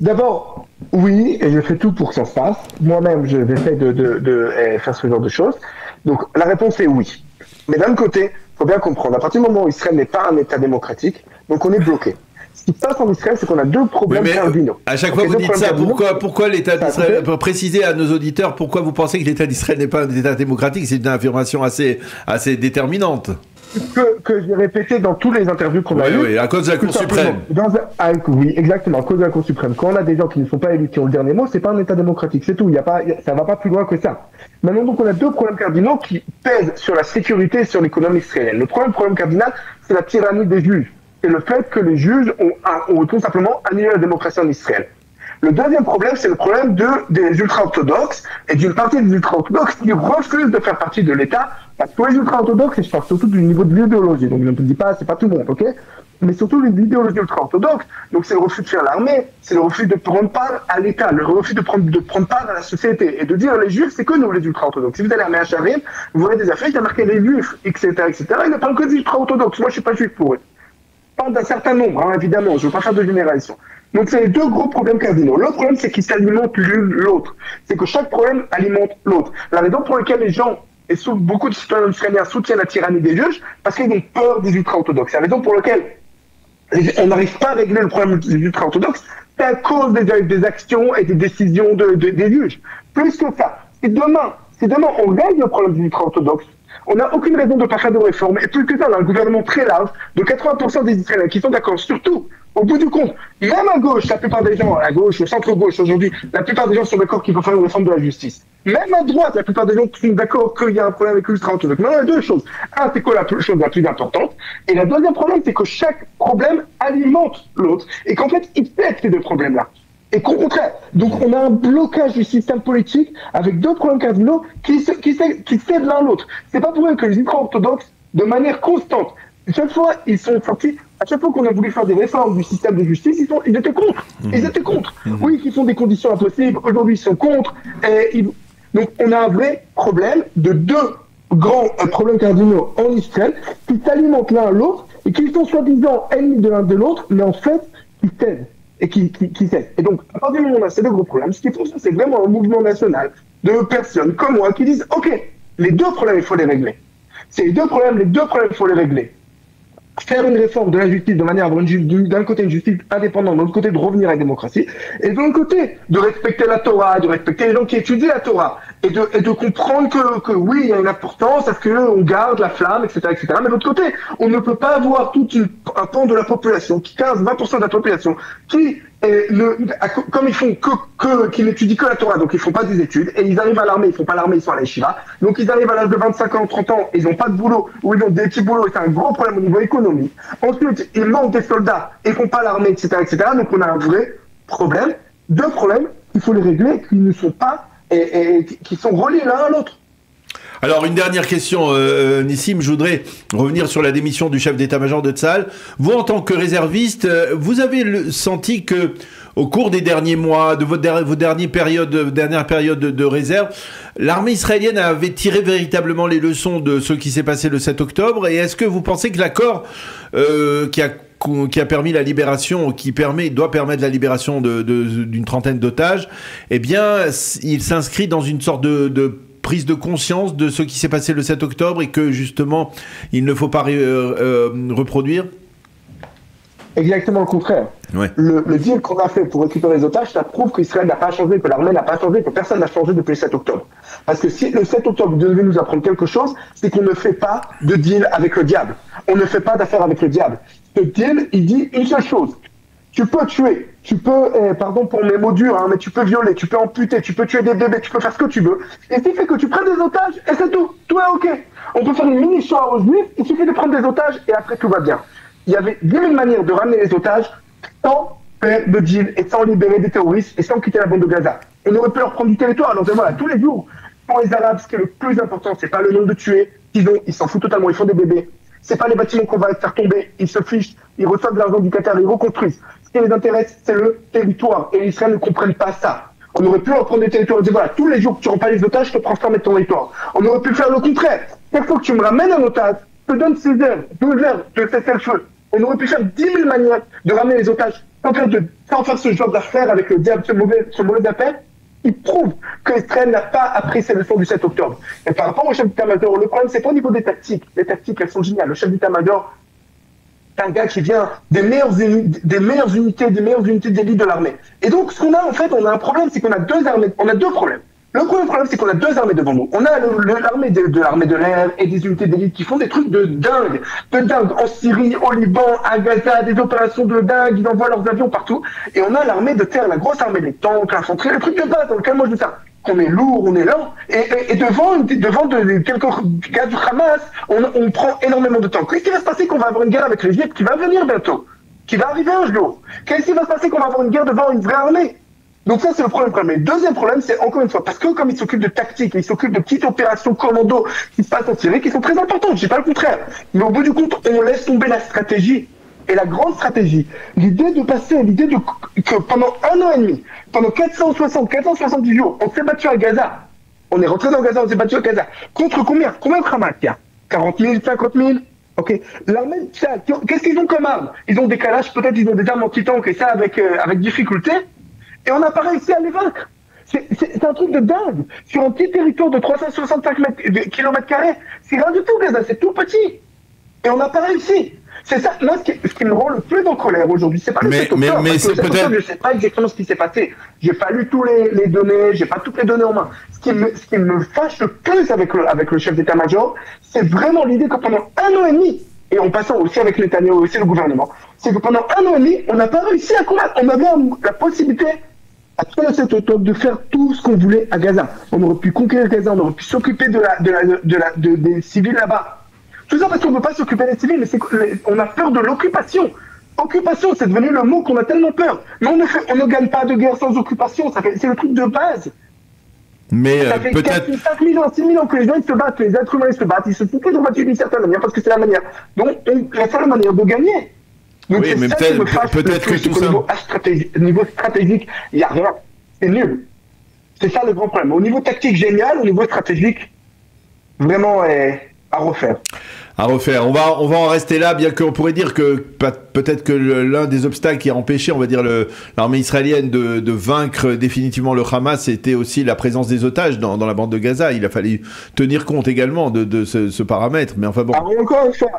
D'abord, oui, et je fais tout pour que ça se fasse. Moi-même, j'essaie de faire ce genre de choses. Donc, la réponse est oui. Mais d'un côté, il faut bien comprendre, à partir du moment où Israël n'est pas un État démocratique, donc on est bloqué. Ce qui se passe en Israël, c'est qu'on a 2 problèmes cardinaux. À chaque fois que vous dites ça, pourquoi l'État d'Israël, pour préciser à nos auditeurs, pourquoi vous pensez que l'État d'Israël n'est pas un État démocratique? C'est une affirmation assez déterminante. Que j'ai répété dans tous les interviews qu'on a eues. Oui, à cause de la Cour suprême. Oui, exactement, à cause de la Cour suprême. Quand on a des gens qui ne sont pas élus, qui ont le dernier mot, c'est pas un État démocratique, c'est tout. Ça va pas plus loin que ça. Maintenant, donc, on a 2 problèmes cardinaux qui pèsent sur la sécurité et sur l'économie israélienne. Le problème cardinal, c'est la tyrannie des juges. C'est le fait que les juges ont tout simplement annulé la démocratie en Israël. Le deuxième problème, c'est le problème des ultra-orthodoxes et d'une partie des ultra-orthodoxes qui refusent de faire partie de l'État, parce que les ultra-orthodoxes, et je parle surtout du niveau de l'idéologie, donc je ne te dis pas, c'est pas tout le monde, ok? Mais surtout l'idéologie ultra-orthodoxe, donc c'est le refus de faire l'armée, c'est le refus de prendre part à l'État, le refus de prendre part à la société, et de dire les juifs, c'est que nous les ultra-orthodoxes. Si vous allez à Meacharim, vous voyez des affaires, il y a marqué les juifs, etc., il ne parle que des ultra-orthodoxes, moi je ne suis pas juif pour eux. Je parle d'un certain nombre, évidemment, je ne veux pas faire de généralisation. Donc, c'est les 2 gros problèmes cardinaux. L'autre problème, c'est qu'ils s'alimentent l'un l'autre. C'est que chaque problème alimente l'autre. La raison pour laquelle les gens, et beaucoup de citoyens israéliens soutiennent la tyrannie des juges, parce qu'ils ont peur des ultra-orthodoxes. La raison pour laquelle on n'arrive pas à régler le problème des ultra-orthodoxes, c'est à cause des actions et des décisions des juges. Plus que ça, si demain on règle le problème des ultra-orthodoxes, on n'a aucune raison de ne pas faire de réforme. Et plus que ça, on a un gouvernement très large de 80% des Israéliens qui sont d'accord, surtout, au bout du compte, même à gauche, la plupart des gens, à gauche, au centre-gauche aujourd'hui, la plupart des gens sont d'accord qu'il faut faire une réforme de la justice. Même à droite, la plupart des gens sont d'accord qu'il y a un problème avec l'ultra-orthodoxe. Mais il y a 2 choses. Un, c'est quoi la chose la plus importante? Et le deuxième problème, c'est que chaque problème alimente l'autre. Et qu'en fait, ils pètent ces 2 problèmes-là. Et qu'au contraire, donc on a un blocage du système politique avec 2 problèmes cardinaux qui cèdent l'un l'autre. C'est pas pour rien que les ultra-orthodoxes, de manière constante, chaque fois ils sont sortis, à chaque fois qu'on a voulu faire des réformes du système de justice, ils étaient contre. Ils étaient contre. Oui, qu'ils font des conditions impossibles, aujourd'hui ils sont contre. Donc on a un vrai problème de 2 grands problèmes cardinaux en Israël qui s'alimentent l'un à l'autre et qui sont soi-disant ennemis de l'un de l'autre, mais en fait, qui s'aident. Et qui s'aident. Et donc, à partir du moment où on a ces 2 gros problèmes, ce qui fonctionne, c'est vraiment un mouvement national de personnes comme moi qui disent, OK, les 2 problèmes, il faut les régler. C'est les 2 problèmes, il faut les régler. Faire une réforme de la justice de manière à avoir d'un côté une justice indépendante, de l'autre côté de revenir à la démocratie, et de l'autre côté de respecter la Torah, de respecter les gens qui étudient la Torah, et de comprendre que oui, il y a une importance à ce qu'on garde la flamme, etc., etc. Mais de l'autre côté, on ne peut pas avoir tout un pan de la population, 15-20% de la population, qui comme ils font qu'ils n'étudient que la Torah, donc ils font pas des études, et ils arrivent à l'armée, ils font pas l'armée, ils sont à la yeshiva, donc ils arrivent à l'âge de 25 ans, 30 ans, ils n'ont pas de boulot, ou ils ont des petits boulots, et c'est un gros problème au niveau économique. Ensuite, ils manquent des soldats, ils font pas l'armée, etc., etc., donc on a un vrai problème, 2 problèmes, il faut les régler, qui ne sont pas, et qui sont reliés l'un à l'autre. Alors, une dernière question, Nissim, je voudrais revenir sur la démission du chef d'état-major de Tsahal. Vous, en tant que réserviste, vous avez senti que, au cours des derniers mois, de vos dernières périodes de réserve, l'armée israélienne avait tiré véritablement les leçons de ce qui s'est passé le 7 octobre, et est-ce que vous pensez que l'accord qui a permis la libération, doit permettre la libération d'une trentaine d'otages, eh bien, il s'inscrit dans une sorte de prise de conscience de ce qui s'est passé le 7 octobre et que justement il ne faut pas reproduire? Exactement le contraire. Ouais. Le deal qu'on a fait pour récupérer les otages, ça prouve qu'Israël n'a pas changé, que l'armée n'a pas changé, que personne n'a changé depuis le 7 octobre. Parce que si le 7 octobre devait nous apprendre quelque chose, c'est qu'on ne fait pas de deal avec le diable. On ne fait pas d'affaires avec le diable. Ce deal, il dit une seule chose. Tu peux tuer, tu peux, pardon pour mes mots durs, mais tu peux violer, tu peux amputer, tu peux tuer des bébés, tu peux faire ce que tu veux. Et ce qui fait que tu prends des otages, et c'est tout. Tout est OK. On peut faire une mini-shoah aux Juifs, il suffit de prendre des otages, et après tout va bien. Il y avait 10 000 manières de ramener les otages sans faire de deal et sans libérer des terroristes et sans quitter la bande de Gaza. On aurait pu leur prendre du territoire. Alors voilà, tous les jours, pour les Arabes, ce qui est le plus important, c'est pas le nombre de tués qu'ils ont, ils s'en foutent totalement, ils font des bébés. C'est pas les bâtiments qu'on va faire tomber, ils se fichent, ils reçoivent de l'argent du Qatar, ils reconstruisent. Ce qui les intéresse, c'est le territoire. Et l'Israël ne comprenne pas ça. On aurait pu leur prendre des territoires et dire voilà, tous les jours que tu rends pas les otages, je te transforme ton territoire. On aurait pu faire le contraire. Chaque fois que tu me ramènes un otage, je te donne 6 heures, 12 heures de cessez-le-feu. On aurait pu faire 10 000 manières de ramener les otages sans faire ce genre d'affaires avec le diable, ce mauvais affaire. Il prouve qu'Israël n'a pas appris ses leçons du 7 octobre. Et par rapport au chef d'état-major, le problème, c'est pas au niveau des tactiques. Les tactiques, elles sont géniales. Le chef d'état-major, c'est un gars qui vient des meilleures unités d'élite de l'armée. Et donc, ce qu'on a, en fait, on a un problème, c'est qu'on a deux problèmes. Le premier problème, c'est qu'on a deux armées devant nous. On a l'armée de l'air et des unités d'élite qui font des trucs de dingue en Syrie, au Liban, à Gaza, des opérations de dingue, ils envoient leurs avions partout. Et on a l'armée de terre, la grosse armée, les tanks, l'infanterie, les trucs de base dans lesquels moi je dis ça. On est lourd, on est lent, et devant quelques gars du Hamas, on prend énormément de temps. Qu'est-ce qui va se passer qu'on va avoir une guerre avec l'Égypte qui va venir bientôt, qui va arriver un jour? Qu'est-ce qui va se passer qu'on va avoir une guerre devant une vraie armée? Donc ça, c'est le premier problème. Et le deuxième problème, c'est encore une fois, parce que comme ils s'occupent de tactique, ils s'occupent de petites opérations commando qui se passent en Syrie, qui sont très importantes, je dis pas le contraire. Mais au bout du compte, on laisse tomber la stratégie. Et la grande stratégie, l'idée que pendant 1 an et demi, pendant 470 jours, on s'est battu à Gaza. On est rentré dans Gaza, on s'est battu à Gaza. Contre combien? Combien de Hamas il y a? 40 000, 50 000? Ok. L'armée, qu'est-ce qu'ils ont comme armes? Ils ont des calaches, peut-être ils ont des armes anti-tank, et ça avec difficulté. Et on n'a pas réussi à les vaincre. C'est un truc de dingue. Sur un petit territoire de 365 km², c'est rien du tout, Gaza, c'est tout petit. Et on n'a pas réussi. C'est ça, moi, ce qui me rend le plus en colère aujourd'hui, c'est pas le 7 octobre, parce que je sais pas exactement ce qui s'est passé. J'ai pas lu tous les données, j'ai pas toutes les données en main. Ce qui me fâche le plus avec le chef d'état-major, c'est vraiment l'idée que pendant 1 an et demi, et en passant aussi avec Netanyahu, aussi le gouvernement, c'est que pendant 1 an et demi, on n'a pas réussi à combattre. On avait la possibilité, après le 7 octobre, de faire tout ce qu'on voulait à Gaza. On aurait pu conquérir Gaza, on aurait pu s'occuper des civils là-bas. Tout ça parce qu'on ne peut pas s'occuper des civils, mais on a peur de l'occupation. Occupation, c'est devenu le mot qu'on a tellement peur. Mais on ne gagne pas de guerre sans occupation, c'est le truc de base. Mais ça fait peut-être 5 000 ans, 6 000 ans que les gens ils se battent, les êtres humains ils se battent, ils se sont toujours battus d'une certaine manière parce que c'est la manière. Donc la seule manière de gagner. Donc oui, mais peut-être que tout ça. Au niveau stratégique, il n'y a rien. C'est nul. C'est ça le grand problème. Au niveau tactique, génial. Au niveau stratégique, vraiment à refaire. À refaire. On va en rester là, bien qu'on pourrait dire que peut-être que l'un des obstacles qui a empêché, on va dire, l'armée israélienne de vaincre définitivement le Hamas, c'était aussi la présence des otages dans la bande de Gaza. Il a fallu tenir compte également de ce paramètre. Mais enfin bon. Alors, encore une fois,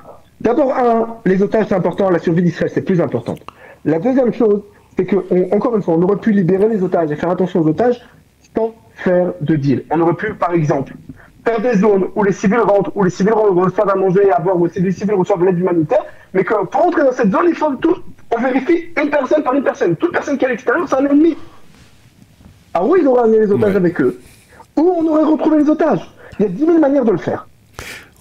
d'abord, les otages c'est important, la survie d'Israël c'est plus important. La deuxième chose, c'est que, encore une fois, on aurait pu libérer les otages et faire attention aux otages sans faire de deal. On aurait pu, par exemple, faire des zones où les civils rentrent, où les civils reçoivent à manger et à boire, où les civils reçoivent de l'aide humanitaire, mais que pour entrer dans cette zone, il faut on vérifie une personne par une personne. Toute personne qui est à l'extérieur, c'est un ennemi. Alors où ils auraient amené les otages avec eux, où on aurait retrouvé les otages. Il y a 10 000 manières de le faire.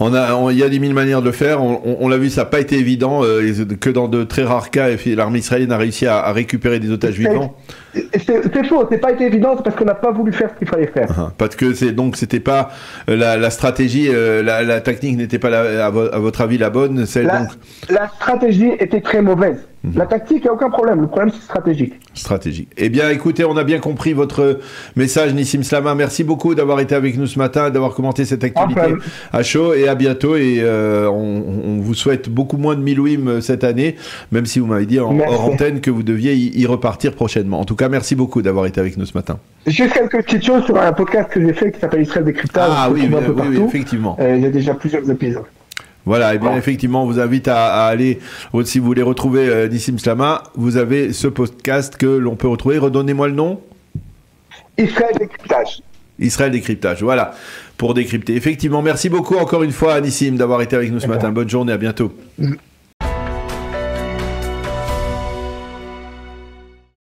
Il y a 10 000 manières de le faire. On l'a vu, ça n'a pas été évident. Que dans de très rares cas, l'armée israélienne a réussi à récupérer des otages vivants. C'est faux, c'est pas été évident, c'est parce qu'on n'a pas voulu faire ce qu'il fallait faire. Parce que c'était pas la stratégie, la technique n'était pas à votre avis la bonne. La stratégie était très mauvaise. La tactique, il n'y a aucun problème. Le problème, c'est stratégique. Stratégique. Eh bien, écoutez, on a bien compris votre message, Nissim Slama. Merci beaucoup d'avoir été avec nous ce matin, d'avoir commenté cette actualité à chaud, et à bientôt. Et on vous souhaite beaucoup moins de Milouim cette année, même si vous m'avez dit hors antenne que vous deviez y repartir prochainement. En tout cas, merci beaucoup d'avoir été avec nous ce matin. Juste quelques petites choses sur un podcast que j'ai fait qui s'appelle Israël Décryptage. Ah oui, effectivement. Il y a déjà plusieurs épisodes. Voilà, et bien effectivement, on vous invite à aller, si vous voulez retrouver Nissim Slama, vous avez ce podcast que l'on peut retrouver. Redonnez-moi le nom. Israël Décryptage. Israël Décryptage, voilà, pour décrypter. Effectivement, merci beaucoup encore une fois à Nissim d'avoir été avec nous ce matin. Bonne journée, à bientôt.